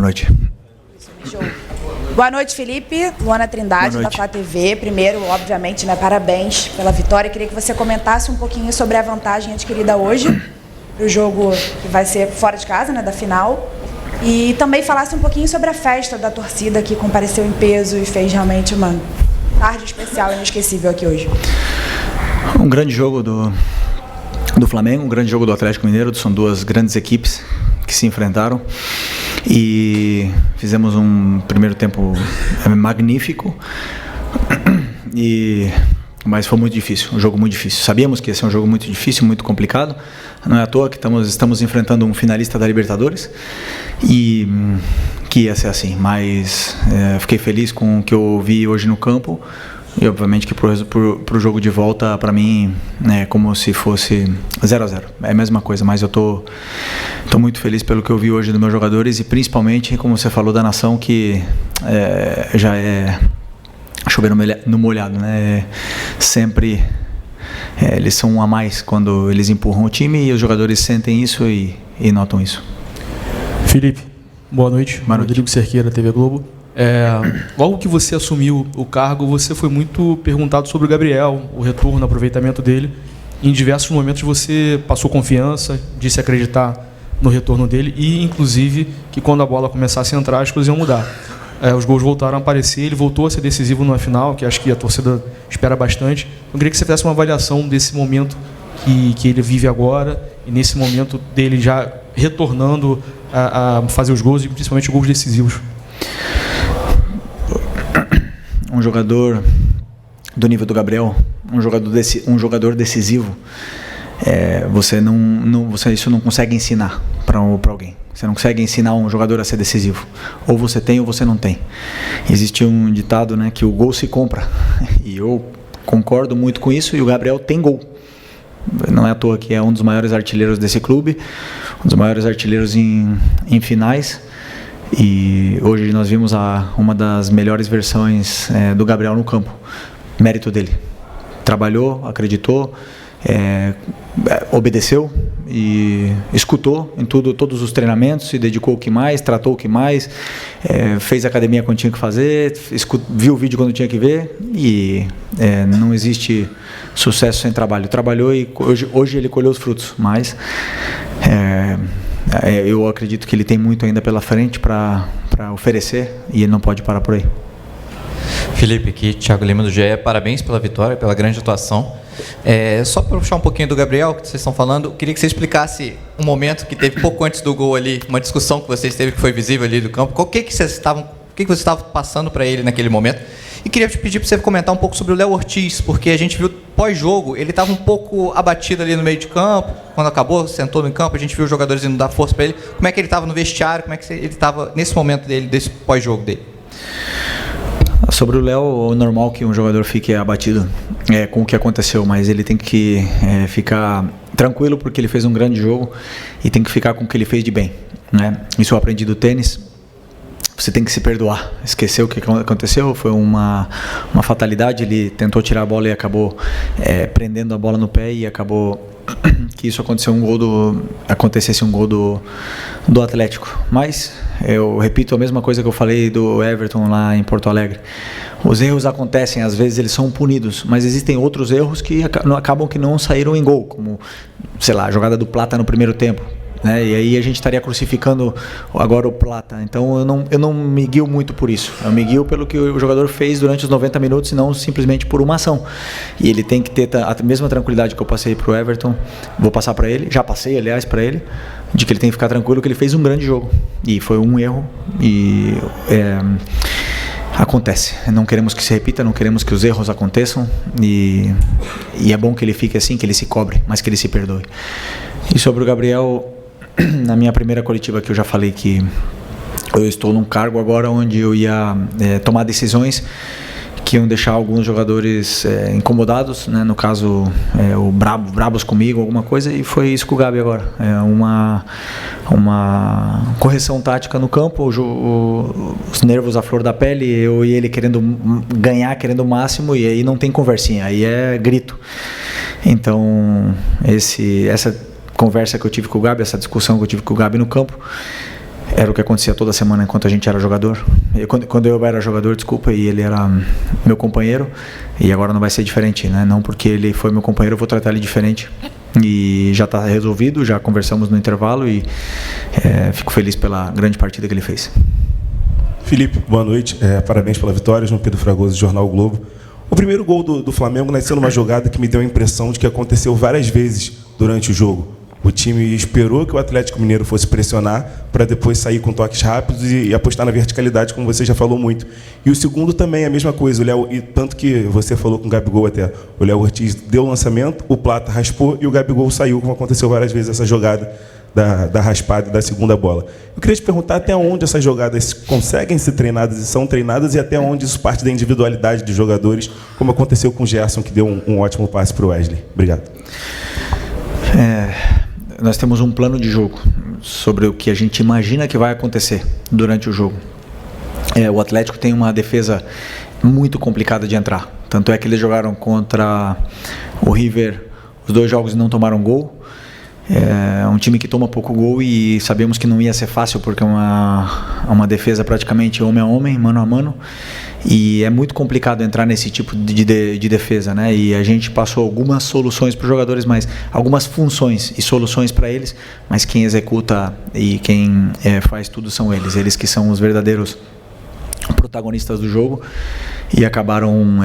noite. Show. Boa noite, Felipe. Luana Trindade, da Flá TV. Primeiro, obviamente, né, parabéns pela vitória. Queria que você comentasse um pouquinho sobre a vantagem adquirida hoje para o jogo que vai ser fora de casa, né, da final. E também falasse um pouquinho sobre a festa da torcida que compareceu em peso e fez realmente uma tarde especial e inesquecível aqui hoje. Um grande jogo do Flamengo, um grande jogo do Atlético Mineiro. São duas grandes equipes que se enfrentaram e fizemos um primeiro tempo magnífico, mas foi muito difícil, um jogo muito difícil. Sabíamos que ia ser um jogo muito difícil, muito complicado. Não é à toa que estamos enfrentando um finalista da Libertadores e que ia ser assim, mas fiquei feliz com o que eu vi hoje no campo. E obviamente que pro jogo de volta, para mim, é como se fosse 0-0. É a mesma coisa, mas eu tô muito feliz pelo que eu vi hoje dos meus jogadores e principalmente, como você falou, da nação, que já é chover no molhado, né? Sempre eles são um a mais quando eles empurram o time e os jogadores sentem isso e notam isso. Felipe, boa noite. Boa noite. Rodrigo Cerqueira, TV Globo. Logo que você assumiu o cargo, você foi muito perguntado sobre o Gabriel, o retorno, o aproveitamento dele. Em diversos momentos você passou confiança, disse acreditar no retorno dele e, inclusive, que quando a bola começasse a entrar, as coisas iam mudar. Os gols voltaram a aparecer, ele voltou a ser decisivo numa final, que acho que a torcida espera bastante. Eu queria que você fizesse uma avaliação desse momento que ele vive agora e nesse momento dele já retornando a fazer os gols e principalmente gols decisivos. Um jogador do nível do Gabriel, um jogador decisivo, isso não consegue ensinar para alguém. Você não consegue ensinar um jogador a ser decisivo. Ou você tem ou você não tem. Existe um ditado, né, que o gol se compra. E eu concordo muito com isso. E o Gabriel tem gol. Não é à toa que é um dos maiores artilheiros desse clube, um dos maiores artilheiros em finais. E hoje nós vimos uma das melhores versões do Gabriel no campo. Mérito dele. Trabalhou, acreditou, obedeceu e escutou em todos os treinamentos, se dedicou o que mais, tratou o que mais, fez academia quando tinha que fazer, viu o vídeo quando tinha que ver e não existe sucesso sem trabalho. Trabalhou e hoje ele colheu os frutos, mas eu acredito que ele tem muito ainda pela frente para oferecer e ele não pode parar por aí. Felipe, aqui, Thiago Lima do GE, parabéns pela vitória, pela grande atuação. Só para puxar um pouquinho do Gabriel, que vocês estão falando, queria que você explicasse um momento que teve pouco antes do gol ali, uma discussão que vocês teve que foi visível ali do campo. O que vocês estavam passando para ele naquele momento? E queria te pedir para você comentar um pouco sobre o Léo Ortiz, porque a gente viu pós-jogo, ele estava um pouco abatido ali no meio de campo, quando acabou, sentou no campo, a gente viu os jogadores indo dar força para ele. Como é que ele estava no vestiário, como é que ele estava nesse momento dele, desse pós-jogo dele? Sobre o Léo, é normal que um jogador fique abatido com o que aconteceu, mas ele tem que ficar tranquilo porque ele fez um grande jogo e tem que ficar com o que ele fez de bem, né? Isso eu aprendi do tênis. Você tem que se perdoar. Esqueceu o que aconteceu, foi uma fatalidade. Ele tentou tirar a bola e acabou prendendo a bola no pé e acabou que isso acontecesse um gol do Atlético. Mas eu repito a mesma coisa que eu falei do Everton lá em Porto Alegre. Os erros acontecem, às vezes eles são punidos, mas existem outros erros que acabam que não saíram em gol, como, sei lá, a jogada do Plata no primeiro tempo. E aí a gente estaria crucificando agora o Plata. Então eu não me guio muito por isso. Eu me guio pelo que o jogador fez durante os 90 minutos e não simplesmente por uma ação. E ele tem que ter a mesma tranquilidade que eu passei para o Everton. Vou passar para ele, já passei aliás para ele, de que ele tem que ficar tranquilo que ele fez um grande jogo. E foi um erro e acontece. Não queremos que se repita, não queremos que os erros aconteçam e é bom que ele fique assim, que ele se cobre, mas que ele se perdoe. E sobre o Gabriel, na minha primeira coletiva que eu já falei que eu estou num cargo agora onde eu ia tomar decisões que iam deixar alguns jogadores incomodados, né? No caso, brabos comigo, alguma coisa, e foi isso com o Gabi agora. Uma correção tática no campo, os nervos à flor da pele, eu e ele querendo ganhar, querendo o máximo, e aí não tem conversinha, aí é grito. Então, essa conversa que eu tive com o Gabi, essa discussão que eu tive com o Gabi no campo, era o que acontecia toda semana enquanto a gente era jogador. Quando eu era jogador, desculpa, e ele era meu companheiro, e agora não vai ser diferente, né? Não porque ele foi meu companheiro eu vou tratar ele diferente. E já está resolvido, já conversamos no intervalo e fico feliz pela grande partida que ele fez. Felipe, boa noite, parabéns pela vitória. João Pedro Fragoso, Jornal Globo. O primeiro gol do Flamengo nasceu numa jogada que me deu a impressão de que aconteceu várias vezes durante o jogo. O time esperou que o Atlético Mineiro fosse pressionar para depois sair com toques rápidos e apostar na verticalidade, como você já falou muito. E o segundo também é a mesma coisa. O Léo, e tanto que você falou com o Gabigol até, o Léo Ortiz deu o lançamento, o Plata raspou e o Gabigol saiu, como aconteceu várias vezes essa jogada da raspada e da segunda bola. Eu queria te perguntar até onde essas jogadas conseguem ser treinadas e são treinadas e até onde isso parte da individualidade dos jogadores, como aconteceu com o Gerson, que deu um ótimo passe para o Wesley. Obrigado. Nós temos um plano de jogo sobre o que a gente imagina que vai acontecer durante o jogo. O Atlético tem uma defesa muito complicada de entrar. Tanto é que eles jogaram contra o River, os 2 jogos e não tomaram gol. É um time que toma pouco gol e sabemos que não ia ser fácil porque é uma defesa praticamente homem a homem, mano a mano, e é muito complicado entrar nesse tipo de defesa, né? E a gente passou algumas soluções para os jogadores, mas algumas funções e soluções para eles, mas quem executa e quem faz tudo são eles que são os verdadeiros protagonistas do jogo e acabaram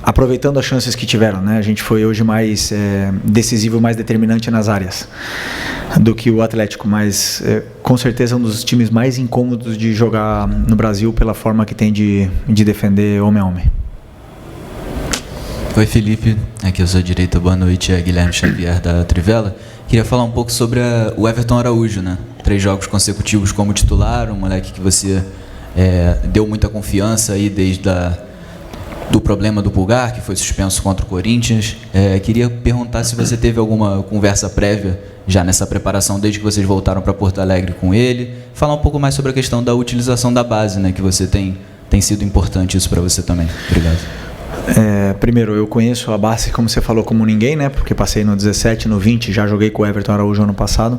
aproveitando as chances que tiveram, né? A gente foi hoje mais decisivo, mais determinante nas áreas do que o Atlético, mas com certeza um dos times mais incômodos de jogar no Brasil pela forma que tem de defender homem a homem. Oi Felipe, aqui eu sou a direita, boa noite, é Guilherme Xavier da Trivela. Queria falar um pouco sobre o Everton Araújo, né? 3 jogos consecutivos como titular, um moleque que você deu muita confiança aí desde do problema do pulgar, que foi suspenso contra o Corinthians. Queria perguntar se você teve alguma conversa prévia já nessa preparação, desde que vocês voltaram para Porto Alegre com ele. Falar um pouco mais sobre a questão da utilização da base, né, que você tem sido importante isso para você também. Obrigado. Primeiro, eu conheço a base, como você falou, como ninguém, né, porque passei no 17, no 20, já joguei com o Everton Araújo ano passado,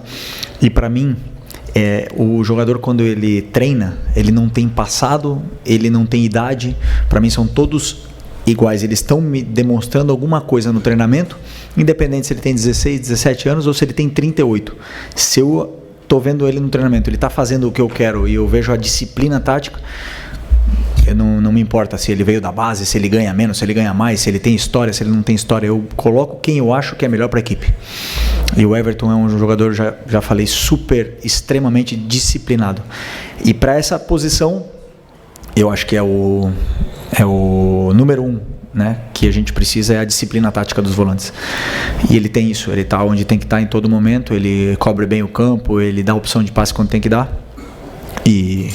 e para mim, o jogador, quando ele treina, ele não tem passado, ele não tem idade. Para mim são todos iguais, eles estão me demonstrando alguma coisa no treinamento, independente se ele tem 16, 17 anos ou se ele tem 38. Se eu estou vendo ele no treinamento, ele está fazendo o que eu quero e eu vejo a disciplina tática, não me importa se ele veio da base, se ele ganha menos, se ele ganha mais, se ele tem história, se ele não tem história. Eu coloco quem eu acho que é melhor para a equipe. E o Everton é um jogador, já falei, extremamente disciplinado. E para essa posição, eu acho que é o número 1, né, que a gente precisa, é a disciplina tática dos volantes. E ele tem isso, ele está onde tem que estar em todo momento, ele cobre bem o campo, ele dá opção de passe quando tem que dar. E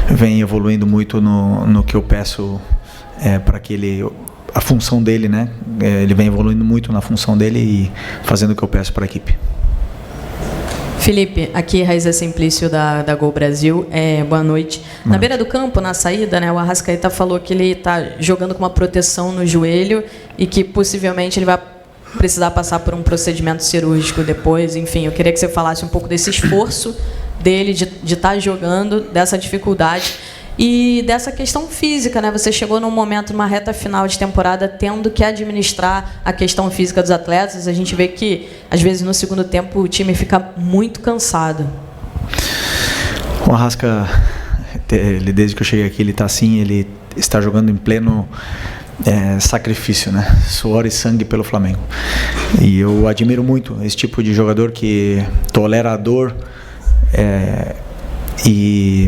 vem evoluindo muito no que eu peço para que a função dele, né? Ele vem evoluindo muito na função dele e fazendo o que eu peço para a equipe. Felipe, aqui Raíza Simplício da Gol Brasil. Boa noite. Na beira do campo, na saída, né, o Arrascaeta falou que ele está jogando com uma proteção no joelho e que possivelmente ele vai precisar passar por um procedimento cirúrgico depois. Enfim, eu queria que você falasse um pouco desse esforço dele de estar jogando, dessa dificuldade e dessa questão física, né? Você chegou num momento, numa reta final de temporada, tendo que administrar a questão física dos atletas. A gente vê que, às vezes, no segundo tempo, o time fica muito cansado. O Arrasca, desde que eu cheguei aqui, ele está assim, ele está jogando em pleno sacrifício, né? Suor e sangue pelo Flamengo. E eu admiro muito esse tipo de jogador que tolera a dor, e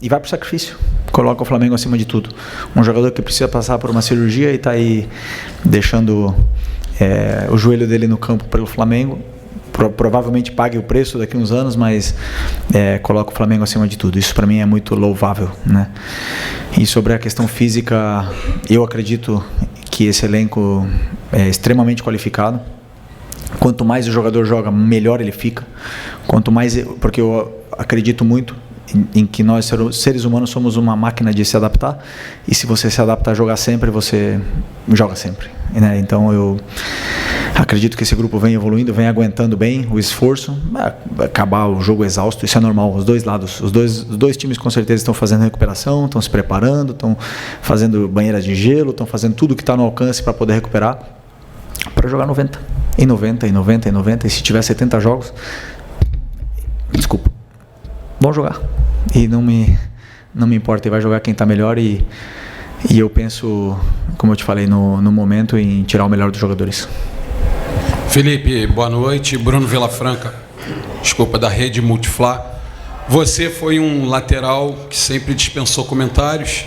vai para o sacrifício, coloca o Flamengo acima de tudo. Um jogador que precisa passar por uma cirurgia e está aí deixando o joelho dele no campo pelo Flamengo, provavelmente pague o preço daqui a uns anos, mas coloca o Flamengo acima de tudo. Isso para mim é muito louvável, né? E sobre a questão física, eu acredito que esse elenco é extremamente qualificado. Quanto mais o jogador joga, melhor ele fica. Quanto mais, porque eu acredito muito em que nós, seres humanos, somos uma máquina de se adaptar. E se você se adaptar a jogar sempre, você joga sempre, né? Então Acredito que esse grupo vem evoluindo, vem aguentando bem o esforço. Vai acabar o jogo exausto, isso é normal. Os dois lados, os dois times com certeza estão fazendo recuperação, estão se preparando, estão fazendo banheiras de gelo, estão fazendo tudo que está no alcance para poder recuperar, para jogar 90. Em 90, em 90, em 90. E se tiver 70 jogos, desculpa, vão jogar. E não me importa, e vai jogar quem está melhor. E eu penso, como eu te falei, no momento, em tirar o melhor dos jogadores. Felipe, boa noite. Bruno Vilafranca, da Rede Multiflá. Você foi um lateral que sempre dispensou comentários.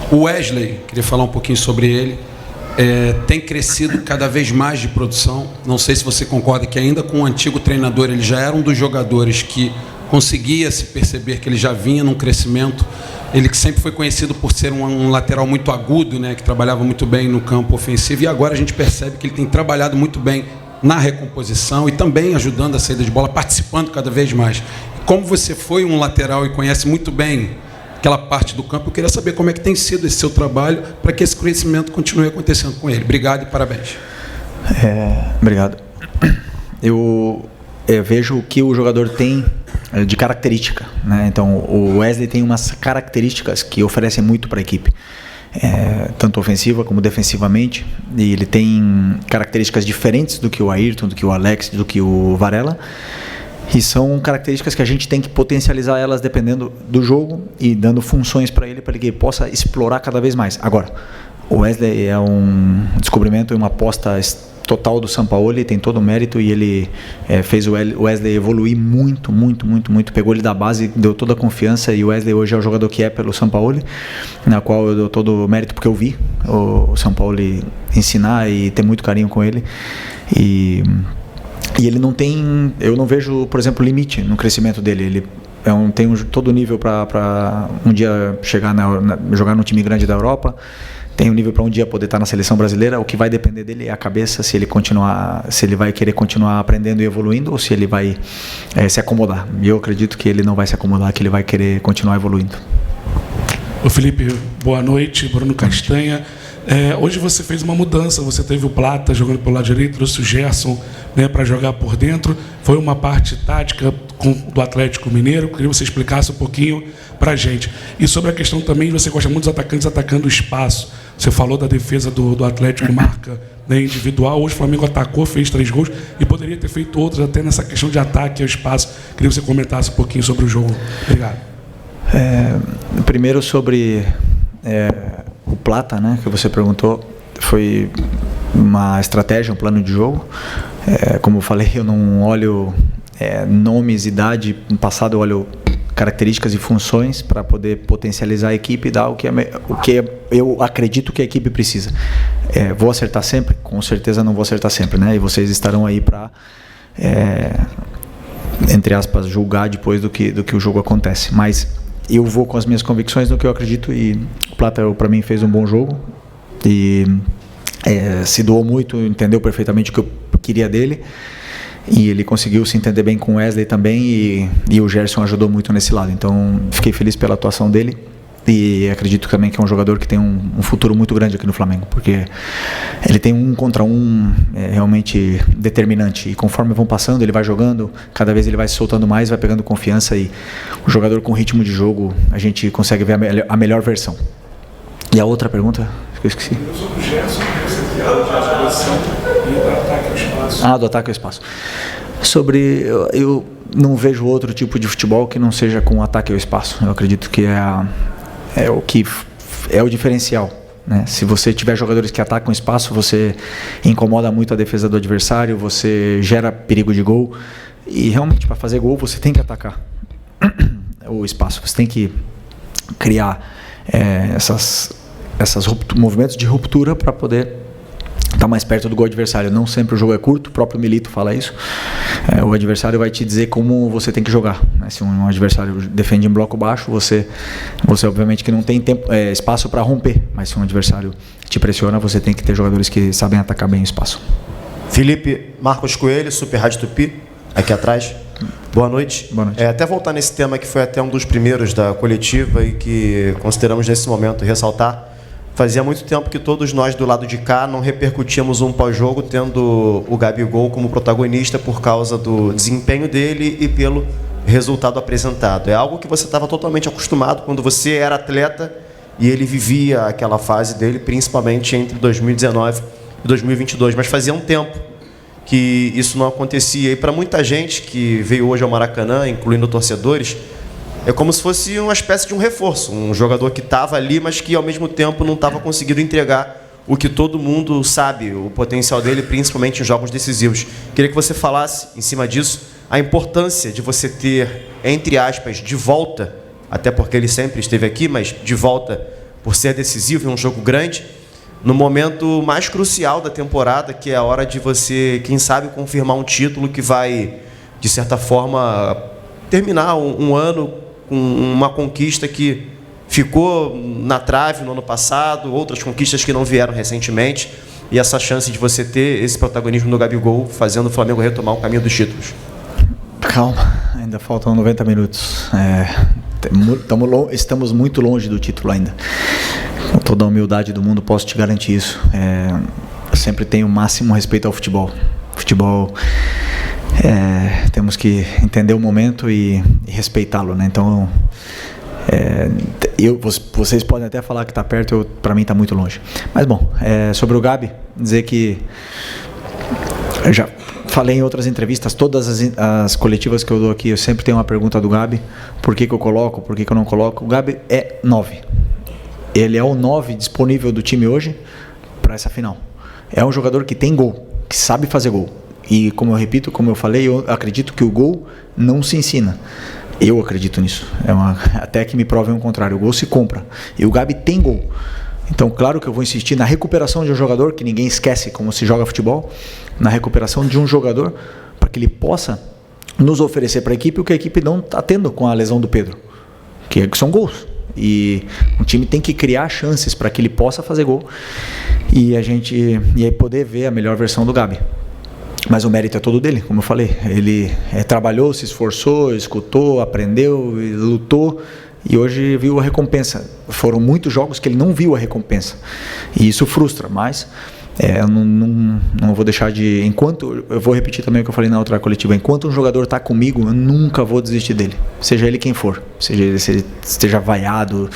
O Wesley, queria falar um pouquinho sobre ele, tem crescido cada vez mais de produção. Não sei se você concorda que ainda com o antigo treinador ele já era um dos jogadores que conseguia se perceber que ele já vinha num crescimento. Ele que sempre foi conhecido por ser um lateral muito agudo, né, que trabalhava muito bem no campo ofensivo, e agora a gente percebe que ele tem trabalhado muito bem na recomposição e também ajudando a saída de bola, participando cada vez mais. Como você foi um lateral e conhece muito bem aquela parte do campo, eu queria saber como é que tem sido esse seu trabalho para que esse crescimento continue acontecendo com ele. Obrigado e parabéns. Obrigado. Eu vejo o que o jogador tem de característica, né? Então o Wesley tem umas características que oferecem muito para a equipe, tanto ofensiva como defensivamente, e ele tem características diferentes do que o Ayrton, do que o Alex, do que o Varela, e são características que a gente tem que potencializar elas dependendo do jogo e dando funções para ele que ele possa explorar cada vez mais. Agora, o Wesley é um descobrimento e uma aposta total do Sampaoli, tem todo o mérito, e ele fez o Wesley evoluir muito, pegou ele da base, deu toda a confiança, e o Wesley hoje é o jogador que é pelo Sampaoli, na qual eu dou todo o mérito porque eu vi o Sampaoli ensinar e ter muito carinho com ele, e ele não tem, eu não vejo, por exemplo, limite no crescimento dele. Ele tem todo o nível para um dia chegar jogar num time grande da Europa, tem um nível para um dia poder estar na seleção brasileira. O que vai depender dele é a cabeça, se ele vai querer continuar aprendendo e evoluindo, ou se ele vai se acomodar. E eu acredito que ele não vai se acomodar, que ele vai querer continuar evoluindo. Ô Felipe, boa noite. Bruno Castanha. Hoje você fez uma mudança, você teve o Plata jogando pelo lado direito, trouxe o Gerson, né, para jogar por dentro. Foi uma parte tática do Atlético Mineiro. Queria que você explicasse um pouquinho para a gente. E sobre a questão também, você gosta muito dos atacantes atacando o espaço. Você falou da defesa do Atlético, marca, né, individual. Hoje o Flamengo atacou, fez 3 gols e poderia ter feito outros até nessa questão de ataque ao espaço. Queria que você comentasse um pouquinho sobre o jogo. Obrigado. Primeiro sobre o Plata, né, que você perguntou, foi uma estratégia, um plano de jogo. Como eu falei, eu não olho nomes, idade, no passado eu olho características e funções para poder potencializar a equipe e dar o que eu acredito que a equipe precisa. Vou acertar sempre? Com certeza não vou acertar sempre, né? E vocês estarão aí para, entre aspas, julgar depois do que o jogo acontece. Mas eu vou com as minhas convicções no que eu acredito, e o Plata, para mim, fez um bom jogo e se doou muito, entendeu perfeitamente o que eu queria dele, e ele conseguiu se entender bem com o Wesley também, e o Gerson ajudou muito nesse lado. Então fiquei feliz pela atuação dele, e acredito também que é um jogador que tem um futuro muito grande aqui no Flamengo, porque ele tem 1 contra 1 realmente determinante, e conforme vão passando, ele vai jogando, cada vez ele vai se soltando mais, vai pegando confiança, e o jogador com ritmo de jogo, a gente consegue ver a melhor versão. E a outra pergunta? Eu esqueci. Sobre o Gerson, e do ataque ao espaço. Do ataque ao espaço. Eu não vejo outro tipo de futebol que não seja com ataque ao espaço. Eu acredito que o que é o diferencial, né? Se você tiver jogadores que atacam o espaço, você incomoda muito a defesa do adversário, você gera perigo de gol, e realmente para fazer gol você tem que atacar o espaço, você tem que criar esses movimentos de ruptura para poder estar mais perto do gol adversário. Não sempre o jogo é curto, o próprio Milito fala isso. O adversário vai te dizer como você tem que jogar, né? Se um adversário defende em bloco baixo, você obviamente que não tem espaço para romper, mas se um adversário te pressiona, você tem que ter jogadores que sabem atacar bem o espaço. Felipe, Marcos Coelho, Super Rádio Tupi, aqui atrás. Boa noite. Boa noite. Até voltar nesse tema que foi até um dos primeiros da coletiva e que consideramos nesse momento ressaltar. Fazia muito tempo que todos nós do lado de cá não repercutíamos um pós-jogo tendo o Gabigol como protagonista por causa do desempenho dele e pelo resultado apresentado. É algo que você estava totalmente acostumado quando você era atleta e ele vivia aquela fase dele, principalmente entre 2019 e 2022. Mas fazia um tempo que isso não acontecia. E para muita gente que veio hoje ao Maracanã, incluindo torcedores, é como se fosse uma espécie de um reforço. Um jogador que estava ali, mas que ao mesmo tempo não estava conseguindo entregar o que todo mundo sabe, o potencial dele, principalmente em jogos decisivos. Queria que você falasse, em cima disso, a importância de você ter, entre aspas, de volta, até porque ele sempre esteve aqui, mas de volta por ser decisivo em um jogo grande, no momento mais crucial da temporada, que é a hora de você, quem sabe, confirmar um título que vai, de certa forma, terminar um ano com uma conquista que ficou na trave no ano passado, outras conquistas que não vieram recentemente, e essa chance de você ter esse protagonismo no Gabigol, fazendo o Flamengo retomar o caminho dos títulos. Calma, ainda faltam 90 minutos. Estamos muito longe do título ainda. Com toda a humildade do mundo, posso te garantir isso. Eu sempre tenho o máximo respeito ao futebol. Futebol, temos que entender o momento e respeitá-lo, né? Então, vocês podem até falar que está perto, para mim está muito longe. Mas bom, sobre o Gabi, dizer que eu já falei em outras entrevistas, todas as coletivas que eu dou aqui, eu sempre tenho uma pergunta do Gabi: por que eu coloco, por que eu não coloco? O Gabi é 9. Ele é o 9 disponível do time hoje para essa final. É um jogador que tem gol, que sabe fazer gol. E como eu repito, como eu falei, eu acredito que o gol não se ensina. Eu acredito nisso. Até que me provem o contrário. O gol se compra. E o Gabi tem gol. Então, claro que eu vou insistir na recuperação de um jogador, que ninguém esquece como se joga futebol, na recuperação de um jogador, para que ele possa nos oferecer para a equipe o que a equipe não está tendo com a lesão do Pedro, que são gols. E o time tem que criar chances para que ele possa fazer gol e aí poder ver a melhor versão do Gabi. Mas o mérito é todo dele, como eu falei. Ele trabalhou, se esforçou, escutou, aprendeu, lutou e hoje viu a recompensa. Foram muitos jogos que ele não viu a recompensa e isso frustra, mas eu não vou deixar de... Eu vou repetir também o que eu falei na outra coletiva: enquanto um jogador está comigo, eu nunca vou desistir dele, seja ele quem for, seja ele esteja vaiado,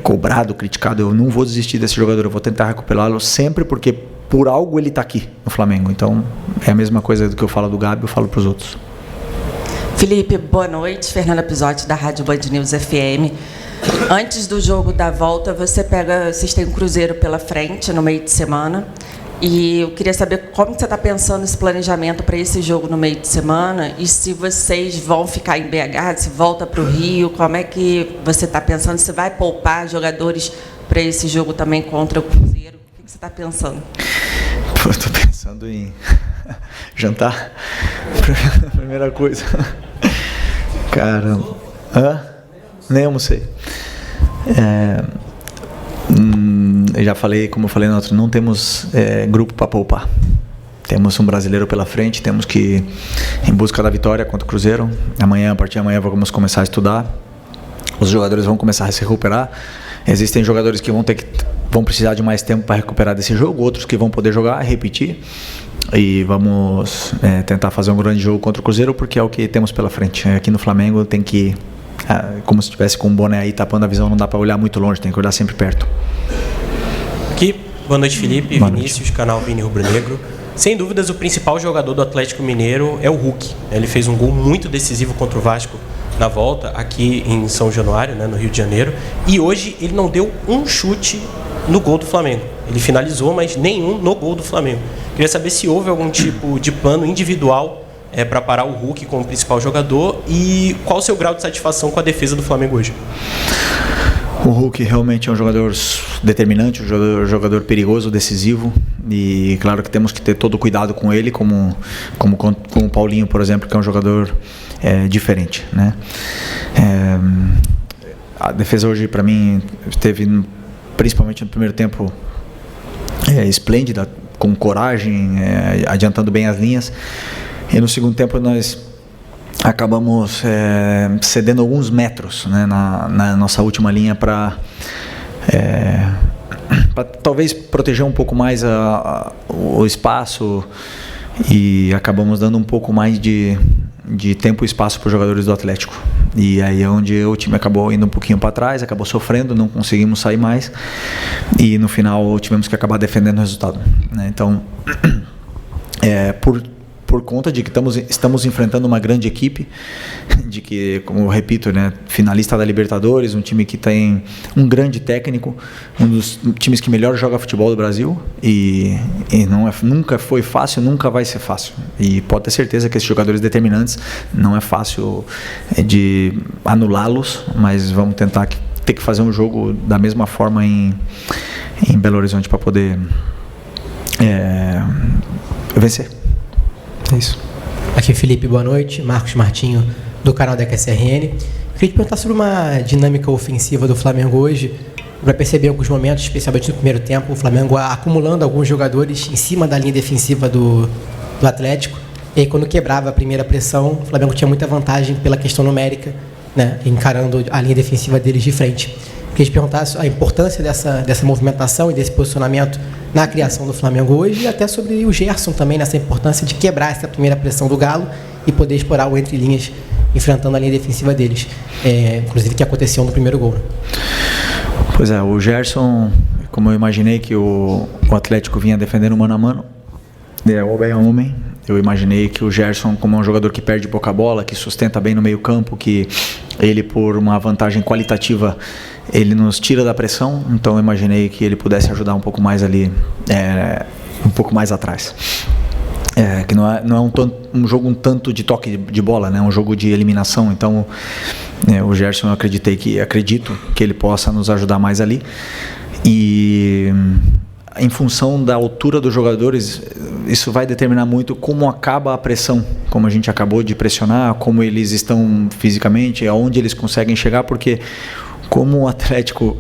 cobrado, criticado, eu não vou desistir desse jogador, eu vou tentar recuperá-lo sempre, porque por algo ele está aqui no Flamengo. Então é a mesma coisa do que eu falo do Gabi, eu falo para os outros. Felipe, boa noite. Fernanda Pisotti, da Rádio Band News FM. Antes do jogo da volta, vocês têm um Cruzeiro pela frente no meio de semana. E eu queria saber como você está pensando esse planejamento para esse jogo no meio de semana e se vocês vão ficar em BH, se volta para o Rio, como é que você está pensando? Se vai poupar jogadores para esse jogo também contra o Cruzeiro? O que você está pensando? Estou pensando em jantar. Primeira coisa. Caramba. Nem almocei. Eu já falei, como eu falei na outra, não temos grupo para poupar. Temos um brasileiro pela frente, temos que ir em busca da vitória contra o Cruzeiro. A partir de amanhã vamos começar a estudar. Os jogadores vão começar a se recuperar. Existem jogadores que vão precisar de mais tempo para recuperar desse jogo, outros que vão poder jogar, repetir. E vamos tentar fazer um grande jogo contra o Cruzeiro, porque é o que temos pela frente. Aqui no Flamengo tem que, como se estivesse com um boné aí tapando a visão, não dá para olhar muito longe, tem que olhar sempre perto. Aqui, boa noite, Felipe. Boa Vinícius, canal Vini Rubro Negro. Sem dúvidas, o principal jogador do Atlético Mineiro é o Hulk. Ele fez um gol muito decisivo contra o Vasco na volta, aqui em São Januário, né, no Rio de Janeiro. E hoje ele não deu um chute no gol do Flamengo. Ele finalizou, mas nenhum no gol do Flamengo. Queria saber se houve algum tipo de plano individual para parar o Hulk como principal jogador e qual o seu grau de satisfação com a defesa do Flamengo hoje. O Hulk realmente é um jogador determinante, um jogador perigoso, decisivo, e claro que temos que ter todo o cuidado com ele, como com o Paulinho, por exemplo, que é um jogador diferente, né? A defesa hoje, para mim, esteve, principalmente no primeiro tempo, esplêndida, com coragem, adiantando bem as linhas, e no segundo tempo nós acabamos cedendo alguns metros, né, na nossa última linha para talvez proteger um pouco mais o espaço, e acabamos dando um pouco mais de tempo e espaço para os jogadores do Atlético. E aí é onde o time acabou indo um pouquinho para trás, acabou sofrendo, não conseguimos sair mais, e no final tivemos que acabar defendendo o resultado, né? Então, por conta de que estamos enfrentando uma grande equipe, de que, como eu repito, né, finalista da Libertadores, um time que tem um grande técnico, um dos times que melhor joga futebol do Brasil, e nunca foi fácil, nunca vai ser fácil. E pode ter certeza que esses jogadores determinantes não é fácil de anulá-los, mas vamos tentar ter que fazer um jogo da mesma forma em Belo Horizonte para poder vencer. É isso. Aqui Felipe, boa noite. Marcos Martinho, do canal da QSRN. Queria te perguntar sobre uma dinâmica ofensiva do Flamengo hoje. Vai perceber em alguns momentos, especialmente no primeiro tempo, o Flamengo acumulando alguns jogadores em cima da linha defensiva do Atlético. E aí, quando quebrava a primeira pressão, o Flamengo tinha muita vantagem pela questão numérica, né, encarando a linha defensiva deles de frente. Queria te perguntar a importância dessa movimentação e desse posicionamento na criação do Flamengo hoje, e até sobre o Gerson também, nessa importância de quebrar essa primeira pressão do Galo e poder explorar o entre linhas, enfrentando a linha defensiva deles, inclusive que aconteceu no primeiro gol. Pois é, o Gerson, como eu imaginei que o Atlético vinha defendendo mano a mano, homem a homem, eu imaginei que o Gerson, como é um jogador que perde pouca bola, que sustenta bem no meio campo, que ele, por uma vantagem qualitativa, ele nos tira da pressão, então eu imaginei que ele pudesse ajudar um pouco mais ali, um pouco mais atrás. Que não é um jogo um tanto de toque de bola, né? Um jogo de eliminação, então o Gerson, eu acredito que ele possa nos ajudar mais ali, e em função da altura dos jogadores, isso vai determinar muito como acaba a pressão, como a gente acabou de pressionar, como eles estão fisicamente, aonde eles conseguem chegar, porque como o Atlético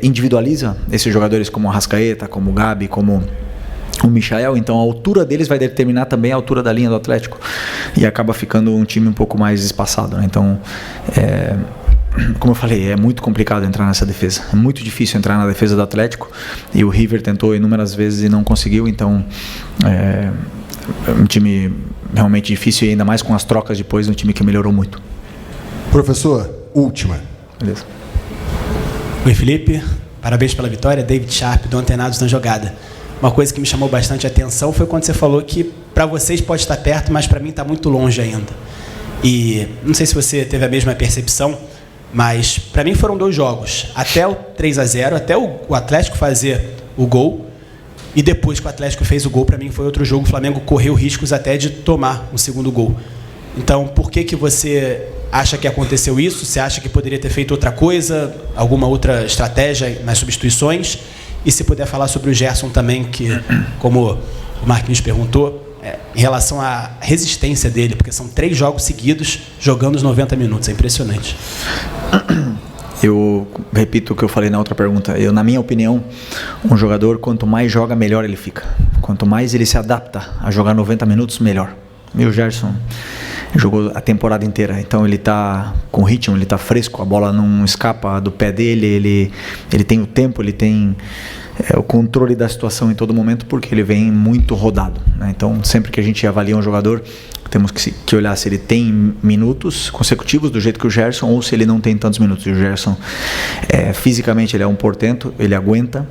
individualiza esses jogadores como o Arrascaeta, como o Gabi, como o Michael, então a altura deles vai determinar também a altura da linha do Atlético, e acaba ficando um time um pouco mais espaçado, né? Então, como eu falei, é muito complicado entrar nessa defesa, é muito difícil entrar na defesa do Atlético, e o River tentou inúmeras vezes e não conseguiu, então é um time realmente difícil, e ainda mais com as trocas depois, um time que melhorou muito. Professor, última. Beleza. Oi, Felipe, parabéns pela vitória. David Sharp, do Antenados na Jogada. Uma coisa que me chamou bastante a atenção foi quando você falou que para vocês pode estar perto, mas para mim está muito longe ainda. E não sei se você teve a mesma percepção, mas para mim foram 2 jogos. Até o 3-0, até o Atlético fazer o gol, e depois que o Atlético fez o gol, para mim foi outro jogo. O Flamengo correu riscos até de tomar um segundo gol. Então, por que você acha que aconteceu isso? Você acha que poderia ter feito outra coisa, alguma outra estratégia nas substituições? E se puder falar sobre o Gerson também, que, como o Marquinhos perguntou, em relação à resistência dele, porque são 3 jogos seguidos jogando os 90 minutos, é impressionante. Eu repito o que eu falei na outra pergunta. Na minha opinião, um jogador, quanto mais joga, melhor ele fica. Quanto mais ele se adapta a jogar 90 minutos, melhor. E o Gerson jogou a temporada inteira, então ele está com ritmo, ele está fresco, a bola não escapa do pé dele, ele tem o tempo, ele tem o controle da situação em todo momento, porque ele vem muito rodado, né? Então, sempre que a gente avalia um jogador, temos que olhar se ele tem minutos consecutivos do jeito que o Gerson, ou se ele não tem tantos minutos. E o Gerson, fisicamente, ele é um portento, ele aguenta,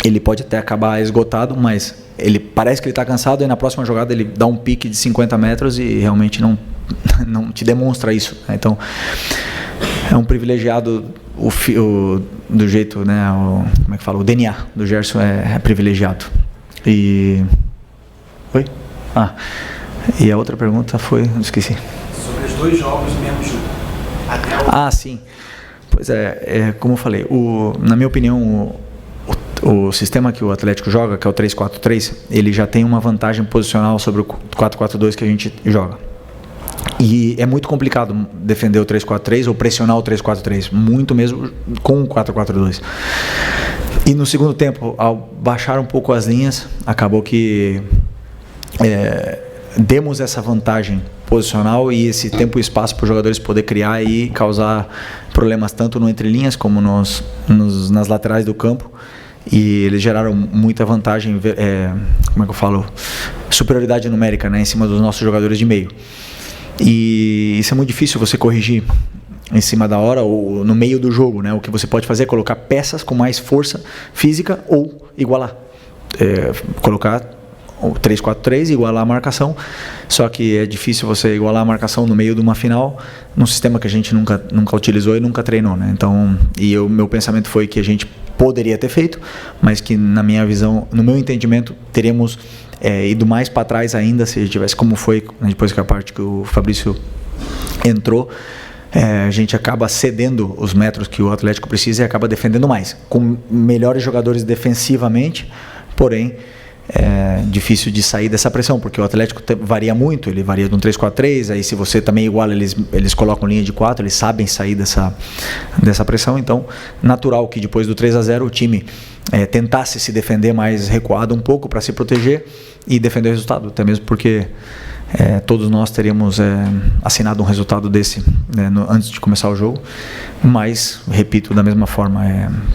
ele pode até acabar esgotado, mas ele parece que ele está cansado, e na próxima jogada ele dá um pique de 50 metros e realmente não te demonstra isso, né? Então, é um privilegiado do jeito, né? Como é que fala? O DNA do Gerson é privilegiado. E... Oi? E a outra pergunta foi... Esqueci. Sobre os 2 jogos do mesmo jogo. Sim. Pois como eu falei, na minha opinião, o sistema que o Atlético joga, que é o 3-4-3, ele já tem uma vantagem posicional sobre o 4-4-2 que a gente joga. E é muito complicado defender o 3-4-3 ou pressionar o 3-4-3, muito mesmo com o 4-4-2. E no segundo tempo, ao baixar um pouco as linhas, acabou que demos essa vantagem posicional e esse tempo e espaço para os jogadores poder criar e causar problemas tanto no entre linhas como nas laterais do campo. e eles geraram muita vantagem, como é que eu falo, superioridade numérica, né, em cima dos nossos jogadores de meio. E isso é muito difícil você corrigir em cima da hora ou no meio do jogo, né? O que você pode fazer é colocar peças com mais força física ou igualar, colocar o 3-4-3, igualar a marcação, só que é difícil você igualar a marcação no meio de uma final, num sistema que a gente nunca utilizou e nunca treinou, né? Então, meu pensamento foi que a gente poderia ter feito, mas que na minha visão, no meu entendimento, teríamos ido mais para trás ainda, se tivesse como foi, depois que a parte que o Fabrício entrou, a gente acaba cedendo os metros que o Atlético precisa e acaba defendendo mais, com melhores jogadores defensivamente, porém é difícil de sair dessa pressão, porque o Atlético varia muito, ele varia de um 3-4-3, aí se você também iguala, eles colocam linha de 4, eles sabem sair dessa pressão, então natural que depois do 3-0 o time tentasse se defender mais recuado um pouco para se proteger e defender o resultado, até mesmo porque todos nós teríamos assinado um resultado desse, né, antes de começar o jogo, mas, repito, da mesma forma,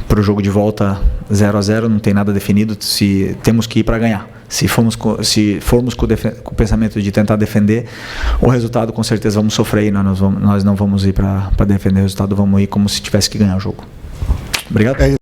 para o jogo de volta 0-0 não tem nada definido, se temos que ir para ganhar. Se formos com o pensamento de tentar defender o resultado, com certeza vamos sofrer e nós não vamos ir para defender o resultado, vamos ir como se tivesse que ganhar o jogo. Obrigado.